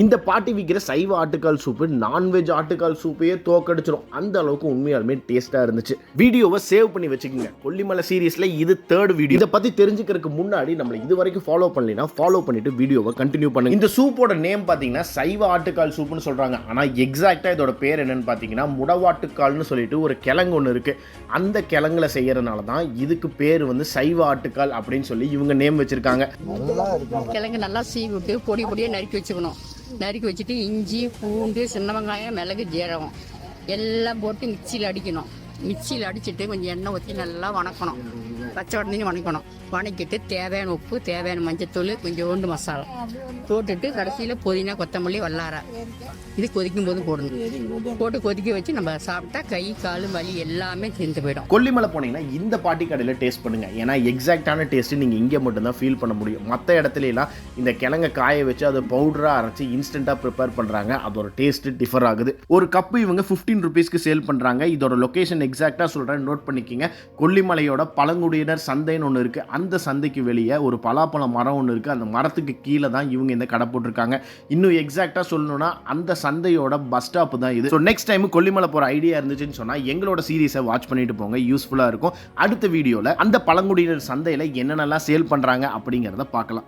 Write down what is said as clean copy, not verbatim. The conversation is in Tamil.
இந்த பாட்டி விற்கிற சைவ ஆட்டுக்கால் சூப்பு நான்வெஜ் ஆட்டுக்கால் சூப்பையே தோக்கடிச்சிடும். அந்த அளவுக்கு உண்மையாலுமே டேஸ்ட்டாக இருந்துச்சு. வீடியோவை சேவ் பண்ணி வச்சுக்கோங்க. கொல்லிமலை சீரீஸில் இது 3rd வீடியோ. இதை பற்றி தெரிஞ்சுக்கிறதுக்கு முன்னாடி நம்மளை இது வரைக்கும் ஃபாலோ பண்ணலைன்னா ஃபாலோ பண்ணிட்டு வீடியோவை கண்டினியூ பண்ணுங்க. இந்த சூப்போட நேம் பார்த்தீங்கன்னா சைவ ஆட்டுக்கால் சூப்புன்னு சொல்கிறாங்க. ஆனால் எக்ஸாக்டாக இதோட பேர் என்னன்னு பார்த்தீங்கன்னா முடவாட்டுக்கால்னு சொல்லிட்டு ஒரு கிழங்கு ஒன்று இருக்குது. அந்த கிழங்குல செய்யறதுனால தான் இதுக்கு பேர் வந்து சைவ ஆட்டுக்கால் அப்படின்னு சொல்லி இவங்க நேம் வச்சிருக்காங்க. கிழங்கு நல்லா சீவி விட்டு பொடி பொடியாக நறுக்கி வச்சுக்கணும். நறுக்கி வச்சுட்டு இஞ்சி பூண்டு சின்ன வெங்காயம் மிளகு ஜீரகம் எல்லாம் போட்டு மிக்சியில் அடிக்கணும். மிக்சியில் அடிச்சுட்டு கொஞ்சம் எண்ணெய் ஊற்றி நல்லா வணக்கணும். பச்சை உடனே வணக்கணும். வணக்கிட்டு தேவையான உப்பு தேவையான மஞ்சத்தூள் கொஞ்சோண்டு மசாலா போட்டுட்டு கடைசியில் புதினா கொத்தமல்லி வல்லாரை இது கொதிக்கும் போது போடணும். போட்டு கொதிக்க வச்சு நம்ம சாப்பிட்டா கை கால் வலி எல்லாமே தீர்ந்து போயிடும். கொல்லிமலை போனீங்கன்னா இந்த பாட்டி கடையில் டேஸ்ட் பண்ணுங்க. ஏன்னா எக்ஸாக்டான டேஸ்ட்டு நீங்கள் இங்கே மட்டும்தான் ஃபீல் பண்ண முடியும். மற்ற இடத்துலலாம் இந்த கிழங்கை காய வச்சு அதை பவுடராக அரைச்சி இன்ஸ்டண்ட்டாக ப்ரிப்பேர் பண்ணுறாங்க. அதோட டேஸ்ட்டு டிஃபர் ஆகுது. ஒரு கப்பு இவங்க 15 rupeesக்கு சேல் பண்ணுறாங்க. இதோட லொக்கேஷன் எக்ஸாக்டாக சொல்கிறேன், நோட் பண்ணிக்கிங்க. கொல்லிமலையோட பழங்குடியினர் சந்தைன்னு ஒன்று இருக்குது. அந்த சந்தைக்கு வெளியே ஒரு பலாப்பழ மரம் ஒன்று இருக்குது. அந்த மரத்துக்கு கீழே தான் இவங்க இந்த கடை போட்டிருக்காங்க. இன்னும் எக்ஸாக்டாக சொல்லணும்னா அந்த சந்தையோட பஸ் ஸ்டாப் தான் இது. ஸோ நெக்ஸ்ட் டைம் கொல்லிமலை போகிற ஐடியா இருந்துச்சுன்னு சொன்னால் எங்களோட சீரீஸை வாட்ச் பண்ணிட்டு போங்க, யூஸ்ஃபுல்லாக இருக்கும். அடுத்த வீடியோவில் அந்த பழங்குடியினர் சந்தையில் என்னென்னலாம் சேல் பண்ணுறாங்க அப்படிங்கிறத பார்க்கலாம்.